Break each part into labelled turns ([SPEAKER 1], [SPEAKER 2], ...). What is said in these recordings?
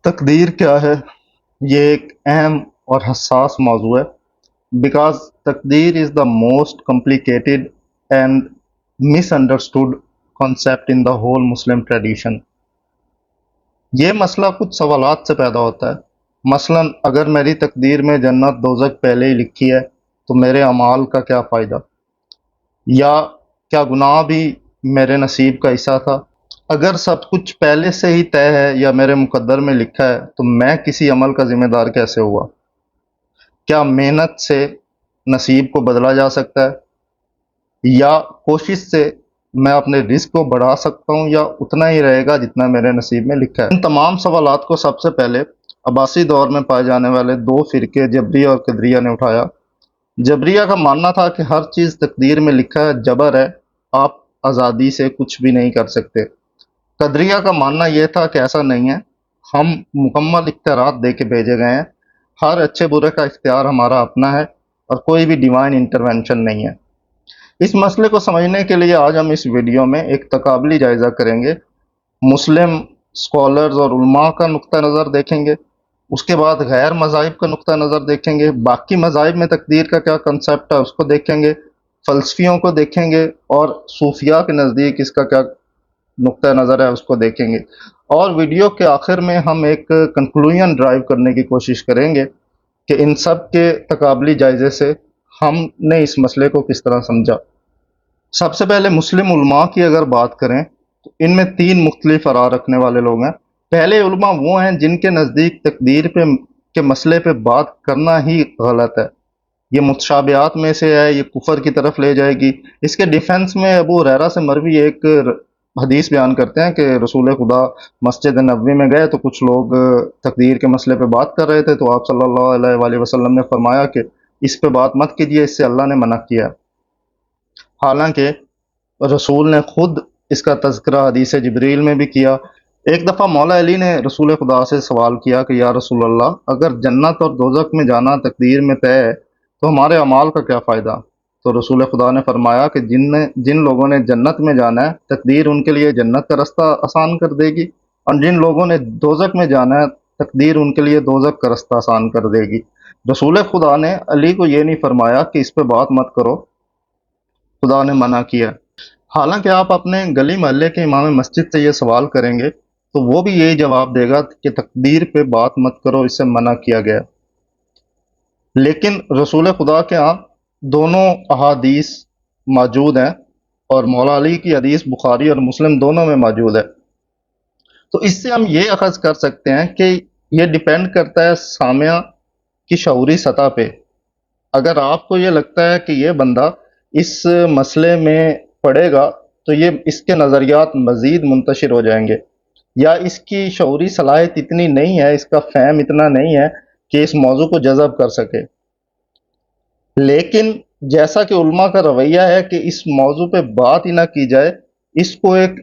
[SPEAKER 1] تقدیر کیا ہے؟ یہ ایک اہم اور حساس موضوع ہے بیکاز تقدیر is the most complicated and misunderstood concept in the whole Muslim tradition. یہ مسئلہ کچھ سوالات سے پیدا ہوتا ہے، مثلا اگر میری تقدیر میں جنت دوزخ پہلے ہی لکھی ہے تو میرے اعمال کا کیا فائدہ؟ یا کیا گناہ بھی میرے نصیب کا حصہ تھا؟ اگر سب کچھ پہلے سے ہی طے ہے یا میرے مقدر میں لکھا ہے تو میں کسی عمل کا ذمہ دار کیسے ہوا؟ کیا محنت سے نصیب کو بدلا جا سکتا ہے یا کوشش سے میں اپنے رزق کو بڑھا سکتا ہوں یا اتنا ہی رہے گا جتنا میرے نصیب میں لکھا ہے؟ ان تمام سوالات کو سب سے پہلے عباسی دور میں پائے جانے والے دو فرقے جبریہ اور قدریہ نے اٹھایا۔ جبریہ کا ماننا تھا کہ ہر چیز تقدیر میں لکھا ہے، جبر ہے، آپ آزادی سے کچھ بھی نہیں کر سکتے۔ قدریہ کا ماننا یہ تھا کہ ایسا نہیں ہے، ہم مکمل اختیارات دے کے بھیجے گئے ہیں، ہر اچھے برے کا اختیار ہمارا اپنا ہے اور کوئی بھی ڈیوائن انٹرونشن نہیں ہے۔ اس مسئلے کو سمجھنے کے لیے آج ہم اس ویڈیو میں ایک تقابلی جائزہ کریں گے، مسلم اسکالرز اور علماء کا نقطہ نظر دیکھیں گے، اس کے بعد غیر مذاہب کا نقطہ نظر دیکھیں گے، باقی مذاہب میں تقدیر کا کیا کنسیپٹ ہے اس کو دیکھیں گے، فلسفیوں کو دیکھیں گے اور صوفیاء کے نزدیک اس کا کیا نقطہ نظر ہے اس کو دیکھیں گے، اور ویڈیو کے آخر میں ہم ایک کنکلوژن ڈرائیو کرنے کی کوشش کریں گے کہ ان سب کے تقابلی جائزے سے ہم نے اس مسئلے کو کس طرح سمجھا۔ سب سے پہلے مسلم علماء کی اگر بات کریں تو ان میں تین مختلف آراء رکھنے والے لوگ ہیں۔ پہلے علماء وہ ہیں جن کے نزدیک تقدیر کے مسئلے پہ بات کرنا ہی غلط ہے، یہ متشابہات میں سے ہے، یہ کفر کی طرف لے جائے گی۔ اس کے ڈیفنس میں ابو ہریرہ سے مروی ایک حدیث بیان کرتے ہیں کہ رسول خدا مسجد نبوی میں گئے تو کچھ لوگ تقدیر کے مسئلے پہ بات کر رہے تھے، تو آپ صلی اللہ علیہ وآلہ وسلم نے فرمایا کہ اس پہ بات مت کیجیے، اس سے اللہ نے منع کیا ہے۔ حالانکہ رسول نے خود اس کا تذکرہ حدیث جبریل میں بھی کیا۔ ایک دفعہ مولا علی نے رسول خدا سے سوال کیا کہ یا رسول اللہ، اگر جنت اور دوزخ میں جانا تقدیر میں طے ہے تو ہمارے اعمال کا کیا فائدہ؟ تو رسول خدا نے فرمایا کہ جن لوگوں نے جنت میں جانا ہے تقدیر ان کے لیے جنت کا رستہ آسان کر دے گی، اور جن لوگوں نے دوزخ میں جانا ہے تقدیر ان کے لیے دوزخ کا رستہ آسان کر دے گی۔ رسول خدا نے علی کو یہ نہیں فرمایا کہ اس پہ بات مت کرو، خدا نے منع کیا۔ حالانکہ آپ اپنے گلی محلے کے امام مسجد سے یہ سوال کریں گے تو وہ بھی یہی جواب دے گا کہ تقدیر پہ بات مت کرو، اس سے منع کیا گیا۔ لیکن رسول خدا کے ہاں دونوں احادیث موجود ہیں اور مولا علی کی حدیث بخاری اور مسلم دونوں میں موجود ہے، تو اس سے ہم یہ اخذ کر سکتے ہیں کہ یہ ڈیپینڈ کرتا ہے سامعہ کی شعوری سطح پہ۔ اگر آپ کو یہ لگتا ہے کہ یہ بندہ اس مسئلے میں پڑھے گا تو اس کے نظریات مزید منتشر ہو جائیں گے، یا اس کی شعوری صلاحیت اتنی نہیں ہے، اس کا فہم اتنا نہیں ہے کہ اس موضوع کو جذب کر سکے۔ لیکن جیسا کہ علماء کا رویہ ہے کہ اس موضوع پہ بات ہی نہ کی جائے، اس کو ایک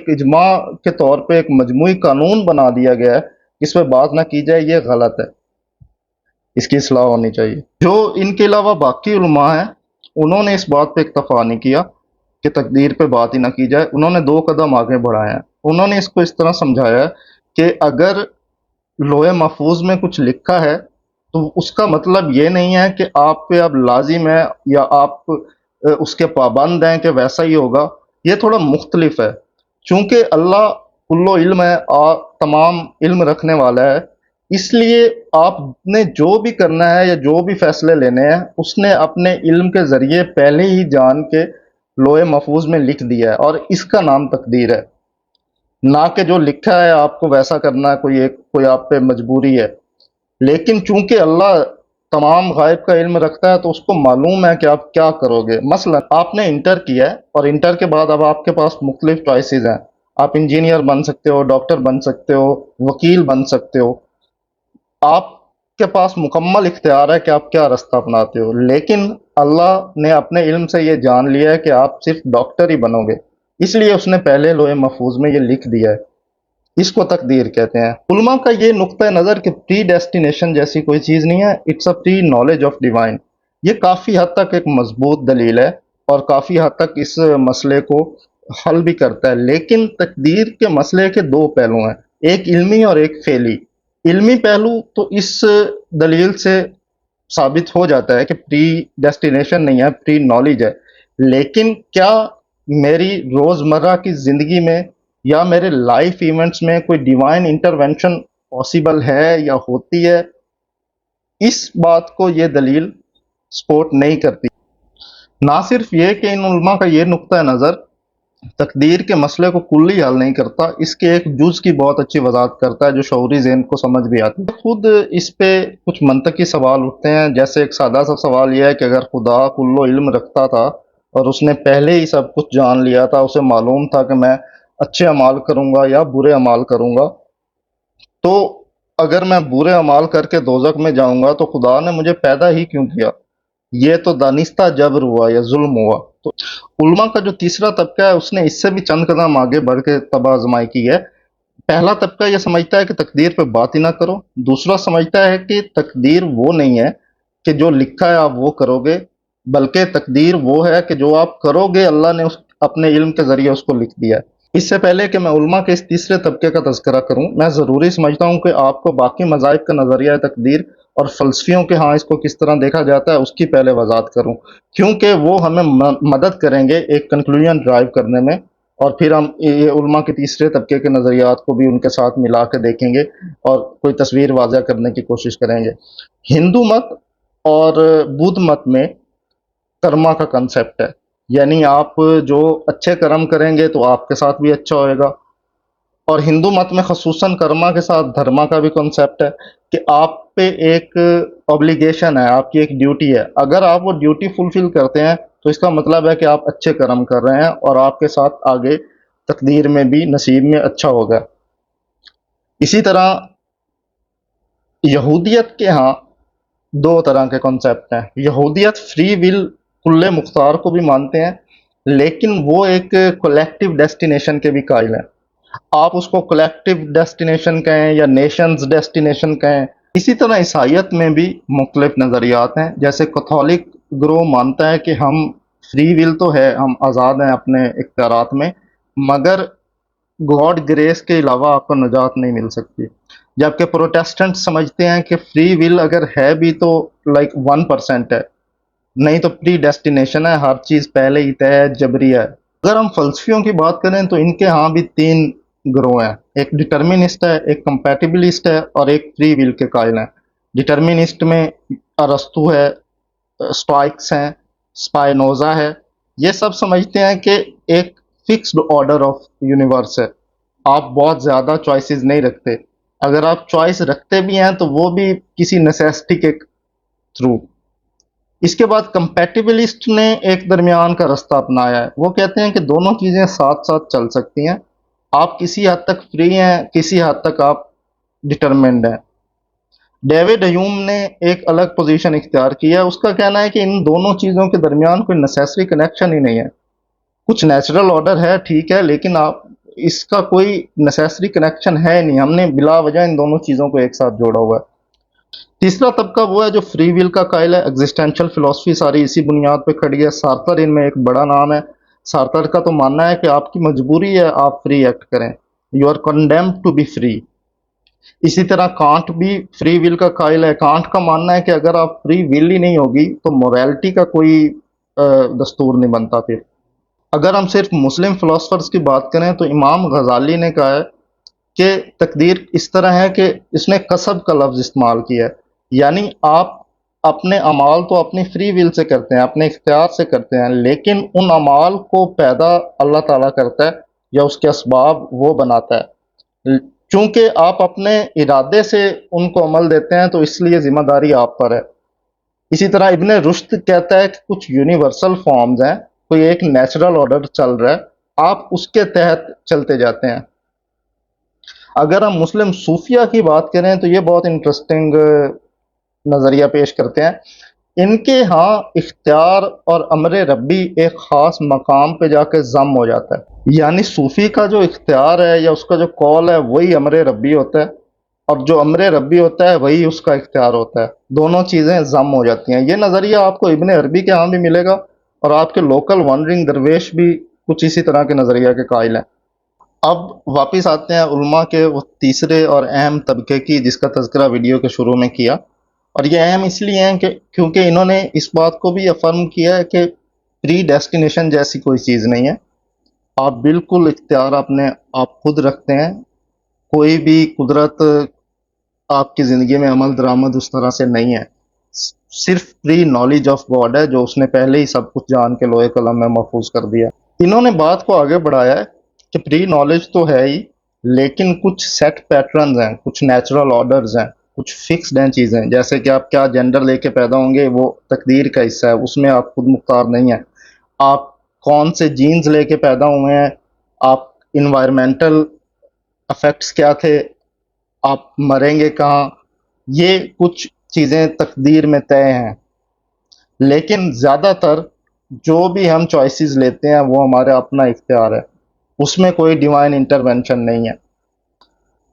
[SPEAKER 1] اجماع کے طور پہ ایک مجموعی قانون بنا دیا گیا ہے، اس پہ بات نہ کی جائے، یہ غلط ہے، اس کی اصلاح ہونی چاہیے۔ جو ان کے علاوہ باقی علماء ہیں انہوں نے اس بات پہ اکتفا نہیں کیا کہ تقدیر پہ بات ہی نہ کی جائے، انہوں نے دو قدم آگے بڑھائے ہیں۔ انہوں نے اس کو اس طرح سمجھایا ہے کہ اگر لوح محفوظ میں کچھ لکھا ہے تو اس کا مطلب یہ نہیں ہے کہ آپ پہ اب لازم ہے یا آپ اس کے پابند ہیں کہ ویسا ہی ہوگا، یہ تھوڑا مختلف ہے۔ چونکہ اللہ کل علم ہے، تمام علم رکھنے والا ہے، اس لیے آپ نے جو بھی کرنا ہے یا جو بھی فیصلے لینے ہیں اس نے اپنے علم کے ذریعے پہلے ہی جان کے لوح محفوظ میں لکھ دیا ہے، اور اس کا نام تقدیر ہے، نہ کہ جو لکھا ہے آپ کو ویسا کرنا ہے، کوئی آپ پہ مجبوری ہے۔ لیکن چونکہ اللہ تمام غائب کا علم رکھتا ہے تو اس کو معلوم ہے کہ آپ کیا کرو گے۔ مثلا آپ نے انٹر کیا ہے اور انٹر کے بعد اب آپ کے پاس مختلف چوائسیز ہیں، آپ انجینئر بن سکتے ہو، ڈاکٹر بن سکتے ہو، وکیل بن سکتے ہو، آپ کے پاس مکمل اختیار ہے کہ آپ کیا رستہ اپناتے ہو۔ لیکن اللہ نے اپنے علم سے یہ جان لیا ہے کہ آپ صرف ڈاکٹر ہی بنو گے، اس لیے اس نے پہلے لوح محفوظ میں یہ لکھ دیا ہے، اس کو تقدیر کہتے ہیں۔ علماء کا یہ نقطہ نظر کہ پری ڈیسٹینیشن جیسی کوئی چیز نہیں ہے، it's a pre knowledge of divine, یہ کافی حد تک ایک مضبوط دلیل ہے اور کافی حد تک اس مسئلے کو حل بھی کرتا ہے۔ لیکن تقدیر کے مسئلے کے دو پہلو ہیں، ایک علمی اور ایک فعلی۔ علمی پہلو تو اس دلیل سے ثابت ہو جاتا ہے کہ پری ڈیسٹینیشن نہیں ہے، پری نالج ہے، لیکن کیا میری روزمرہ کی زندگی میں یا میرے لائف ایونٹس میں کوئی ڈیوائن انٹرونشن پاسبل ہے یا ہوتی ہے، اس بات کو یہ دلیل سپورٹ نہیں کرتی۔ نہ صرف یہ کہ ان علماء کا یہ نقطہ نظر تقدیر کے مسئلے کو کلی حل نہیں کرتا، اس کے ایک جز کی بہت اچھی وضاحت کرتا ہے جو شعوری ذہن کو سمجھ بھی آتی ہے۔ خود اس پہ کچھ منطقی سوال اٹھتے ہیں، جیسے ایک سادہ سا سوال یہ ہے کہ اگر خدا کل علم رکھتا تھا اور اس نے پہلے ہی سب کچھ جان لیا تھا، اسے معلوم تھا کہ میں اچھے اعمال کروں گا یا برے اعمال کروں گا، تو اگر میں برے اعمال کر کے دوزخ میں جاؤں گا تو خدا نے مجھے پیدا ہی کیوں کیا؟ یہ تو دانستہ جبر ہوا یا ظلم ہوا۔ تو علماء کا جو تیسرا طبقہ ہے اس نے اس سے بھی چند قدم آگے بڑھ کے تباہ آزمائی کی ہے۔ پہلا طبقہ یہ سمجھتا ہے کہ تقدیر پہ بات ہی نہ کرو، دوسرا سمجھتا ہے کہ تقدیر وہ نہیں ہے کہ جو لکھا ہے آپ وہ کرو گے، بلکہ تقدیر وہ ہے کہ جو آپ کرو گے اللہ نے اپنے علم کے ذریعے اس کو لکھ دیا ہے۔ اس سے پہلے کہ میں علماء کے اس تیسرے طبقے کا تذکرہ کروں، میں ضروری سمجھتا ہوں کہ آپ کو باقی مذاہب کا نظریہ تقدیر اور فلسفیوں کے ہاں اس کو کس طرح دیکھا جاتا ہے اس کی پہلے وضاحت کروں، کیونکہ وہ ہمیں مدد کریں گے ایک کنکلوژن ڈرائیو کرنے میں، اور پھر ہم یہ علماء کے تیسرے طبقے کے نظریات کو بھی ان کے ساتھ ملا کے دیکھیں گے اور کوئی تصویر واضح کرنے کی کوشش کریں گے۔ ہندو مت اور بدھ مت میں کرما کا کنسیپٹ ہے، یعنی آپ جو اچھے کرم کریں گے تو آپ کے ساتھ بھی اچھا ہوئے گا، اور ہندو مت میں خصوصاً کرما کے ساتھ دھرما کا بھی کنسیپٹ ہے کہ آپ پہ ایک اوبلیگیشن ہے، آپ کی ایک ڈیوٹی ہے، اگر آپ وہ ڈیوٹی فلفل کرتے ہیں تو اس کا مطلب ہے کہ آپ اچھے کرم کر رہے ہیں اور آپ کے ساتھ آگے تقدیر میں بھی نصیب میں اچھا ہوگا۔ اسی طرح یہودیت کے ہاں دو طرح کے کنسیپٹ ہیں۔ یہودیت فری ول کل مختار کو بھی مانتے ہیں، لیکن وہ ایک کولیکٹیو ڈیسٹینیشن کے بھی قائل ہیں۔ آپ اس کو کولیکٹیو ڈیسٹینیشن کہیں یا نیشنز ڈیسٹینیشن کہیں۔ اسی طرح عیسائیت میں بھی مختلف نظریات ہیں، جیسے کیتھولک گروہ مانتا ہے کہ ہم فری ول تو ہے، ہم آزاد ہیں اپنے اختیارات میں، مگر گاڈ گریس کے علاوہ آپ کو نجات نہیں مل سکتی، جبکہ پروٹیسٹنٹ سمجھتے ہیں کہ فری ول اگر ہے بھی تو 1% ہے، نہیں تو پری ڈیسٹینیشن ہے، ہر چیز پہلے ہی طے ہے، جبری ہے۔ اگر ہم فلسفیوں کی بات کریں تو ان کے ہاں بھی تین گروہ ہیں، ایک ڈٹرمنسٹ ہے، ایک کمپیٹیبلسٹ ہے اور ایک فری ول کے قائل ہیں۔ ڈٹرمنسٹ میں ارسطو ہے، اسٹوائکس ہیں، اسپائنوزا ہے، یہ سب سمجھتے ہیں کہ ایک فکسڈ آرڈر آف یونیورس ہے، آپ بہت زیادہ چوائسز نہیں رکھتے، اگر آپ چوائس رکھتے بھی ہیں تو وہ بھی کسی نیسیسٹی کے تھرو۔ اس کے بعد کمپیٹیبلسٹ نے ایک درمیان کا رستہ اپنایا ہے، وہ کہتے ہیں کہ دونوں چیزیں ساتھ ساتھ چل سکتی ہیں، آپ کسی حد تک فری ہیں، کسی حد تک آپ ڈٹرمنڈ ہیں۔ ڈیوڈ ہیوم نے ایک الگ پوزیشن اختیار کی ہے، اس کا کہنا ہے کہ ان دونوں چیزوں کے درمیان کوئی نیسیسری کنیکشن ہی نہیں ہے، کچھ نیچرل آرڈر ہے ٹھیک ہے، لیکن آپ اس کا کوئی نیسیسری کنیکشن ہے نہیں، ہم نے بلا وجہ ان دونوں چیزوں کو ایک ساتھ جوڑا ہوا ہے۔ تیسرا طبقہ وہ ہے جو فری ول کا قائل ہے، ایگزسٹینشل فلسفی ساری اسی بنیاد پہ کھڑی ہے، سارتر ان میں ایک بڑا نام ہے۔ سارتر کا تو ماننا ہے کہ آپ کی مجبوری ہے آپ فری ایکٹ کریں، you are condemned to be free. اسی طرح کانٹ بھی فری ول کا قائل ہے، کانٹ کا ماننا ہے کہ اگر آپ فری ول ہی نہیں ہوگی تو موریلٹی کا کوئی دستور نہیں بنتا۔ پھر اگر ہم صرف مسلم فلاسفرز کی بات کریں تو امام غزالی نے کہا ہے کہ تقدیر اس طرح ہے کہ اس نے قصب کا لفظ استعمال کیا ہے، یعنی آپ اپنے اعمال تو اپنی فری ول سے کرتے ہیں، اپنے اختیار سے کرتے ہیں، لیکن ان اعمال کو پیدا اللہ تعالیٰ کرتا ہے یا اس کے اسباب وہ بناتا ہے، چونکہ آپ اپنے ارادے سے ان کو عمل دیتے ہیں تو اس لیے ذمہ داری آپ پر ہے۔ اسی طرح ابن رشد کہتا ہے کہ کچھ یونیورسل فارمز ہیں، کوئی ایک نیچرل آرڈر چل رہا ہے، آپ اس کے تحت چلتے جاتے ہیں۔ اگر ہم مسلم صوفیہ کی بات کریں تو یہ بہت انٹرسٹنگ نظریہ پیش کرتے ہیں، ان کے ہاں اختیار اور امر ربی ایک خاص مقام پہ جا کے ضم ہو جاتا ہے، یعنی صوفی کا جو اختیار ہے یا اس کا جو قول ہے وہی امر ربی ہوتا ہے، اور جو امر ربی ہوتا ہے وہی اس کا اختیار ہوتا ہے، دونوں چیزیں ضم ہو جاتی ہیں۔ یہ نظریہ آپ کو ابن عربی کے ہاں بھی ملے گا، اور آپ کے لوکل وانڈرنگ درویش بھی کچھ اسی طرح کے نظریہ کے قائل ہیں۔ اب واپس آتے ہیں علماء کے وہ تیسرے اور اہم طبقے کی، جس کا تذکرہ ویڈیو کے شروع میں کیا، اور یہ اہم اس لیے ہیں کہ کیونکہ انہوں نے اس بات کو بھی افرم کیا ہے کہ پری ڈیسٹینیشن جیسی کوئی چیز نہیں ہے، آپ بالکل اختیار اپنے آپ خود رکھتے ہیں، کوئی بھی قدرت آپ کی زندگی میں عمل درآمد اس طرح سے نہیں ہے، صرف پری نالج آف گاڈ ہے جو اس نے پہلے ہی سب کچھ جان کے لوہے قلم میں محفوظ کر دیا۔ انہوں نے بات کو آگے بڑھایا ہے کہ پری نالج تو ہے ہی، لیکن کچھ سیٹ پیٹرنز ہیں، کچھ نیچرل آرڈرز ہیں، کچھ فکسڈ ہیں چیزیں، جیسے کہ آپ کیا جینڈر لے کے پیدا ہوں گے وہ تقدیر کا حصہ ہے، اس میں آپ خود مختار نہیں ہیں، آپ کون سے جینز لے کے پیدا ہوئے ہیں، آپ انوائرمنٹل افیکٹس کیا تھے، آپ مریں گے کہاں، یہ کچھ چیزیں تقدیر میں طے ہیں، لیکن زیادہ تر جو بھی ہم چوائسیز لیتے ہیں وہ ہمارا اپنا اختیار ہے، اس میں کوئی ڈیوائن انٹرونشن نہیں ہے۔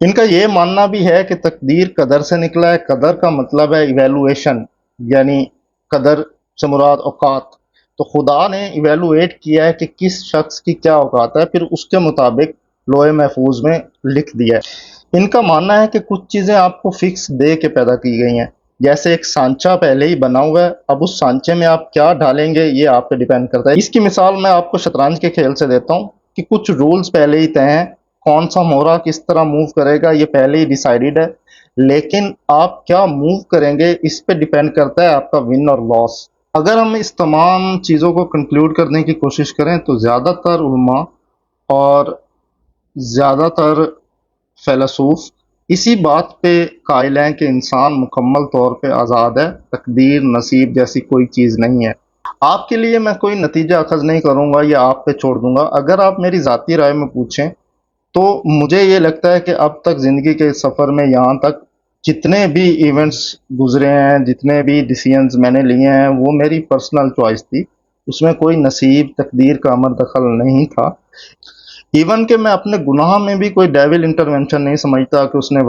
[SPEAKER 1] ان کا یہ ماننا بھی ہے کہ تقدیر قدر سے نکلا ہے، قدر کا مطلب ہے ایویلویشن، یعنی قدر سے مراد اوقات، تو خدا نے ایویلویٹ کیا ہے کہ کس شخص کی کیا اوقات ہے، پھر اس کے مطابق لوح محفوظ میں لکھ دیا ہے۔ ان کا ماننا ہے کہ کچھ چیزیں آپ کو فکس دے کے پیدا کی گئی ہیں، جیسے ایک سانچہ پہلے ہی بنا ہوا ہے، اب اس سانچے میں آپ کیا ڈالیں گے یہ آپ پہ ڈیپینڈ کرتا ہے۔ اس کی مثال میں آپ کو شطرنج کے کھیل سے دیتا ہوں کہ کچھ رولز پہلے ہی طے ہیں، کون سا مورا کس طرح موو کرے گا یہ پہلے ہی ڈیسائیڈڈ ہے، لیکن آپ کیا موو کریں گے اس پہ ڈیپینڈ کرتا ہے آپ کا ون اور لاس۔ اگر ہم اس تمام چیزوں کو کنکلوڈ کرنے کی کوشش کریں تو زیادہ تر علماء اور زیادہ تر فیلسوف اسی بات پہ قائل ہیں کہ انسان مکمل طور پہ آزاد ہے، تقدیر نصیب جیسی کوئی چیز نہیں ہے۔ آپ کے لیے میں کوئی نتیجہ اخذ نہیں کروں گا یا آپ پہ چھوڑ دوں گا، اگر آپ میری ذاتی رائے میں پوچھیں تو مجھے یہ لگتا ہے کہ اب تک زندگی کے سفر میں یہاں تک جتنے بھی ایونٹس گزرے ہیں، جتنے بھی ڈیسیژنز میں نے لیے ہیں، وہ میری پرسنل چوائس تھی، اس میں کوئی نصیب تقدیر کا امر دخل نہیں تھا۔ ایون کہ میں اپنے گناہ میں بھی کوئی ڈیول انٹرونشن نہیں سمجھتا کہ اس نے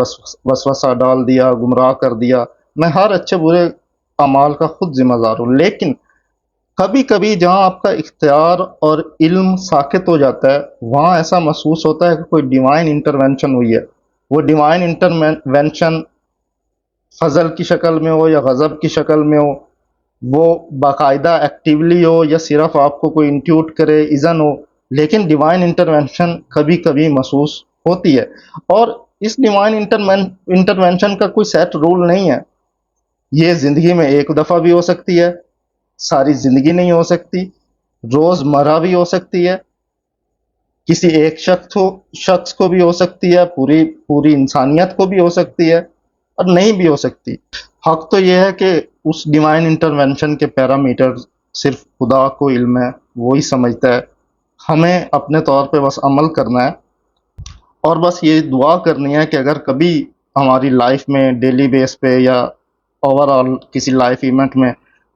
[SPEAKER 1] وسوسہ ڈال دیا، گمراہ کر دیا، میں ہر اچھے برے اعمال کا خود ذمہ دار ہوں، لیکن کبھی کبھی جہاں آپ کا اختیار اور علم ساکت ہو جاتا ہے وہاں ایسا محسوس ہوتا ہے کہ کوئی ڈیوائن انٹرونشن ہوئی ہے، وہ ڈیوائن انٹرونشن فضل کی شکل میں ہو یا غضب کی شکل میں ہو، وہ باقاعدہ ایکٹیولی ہو یا صرف آپ کو کوئی انٹیوٹ کرے اذن ہو، لیکن ڈیوائن انٹرونشن کبھی کبھی محسوس ہوتی ہے، اور اس ڈیوائن انٹرونشن کا کوئی سیٹ رول نہیں ہے، یہ زندگی میں ایک دفعہ بھی ہو سکتی ہے، ساری زندگی نہیں ہو سکتی، روز مرہ بھی ہو سکتی ہے، کسی ایک شخص کو بھی ہو سکتی ہے، پوری انسانیت کو بھی ہو سکتی ہے، اور نہیں بھی ہو سکتی۔ حق تو یہ ہے کہ اس ڈیوائن انٹرونشن کے پیرامیٹر صرف خدا کو علم ہے، وہی سمجھتا ہے، ہمیں اپنے طور پہ بس عمل کرنا ہے، اور بس یہ دعا کرنی ہے کہ اگر کبھی ہماری لائف میں ڈیلی بیس پہ یا اوور آل کسی لائف ایونٹ میں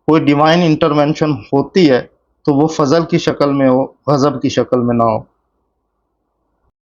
[SPEAKER 1] کوئی ڈیوائن انٹرونشن ہوتی ہے تو وہ فضل کی شکل میں ہو، غضب کی شکل میں نہ ہو۔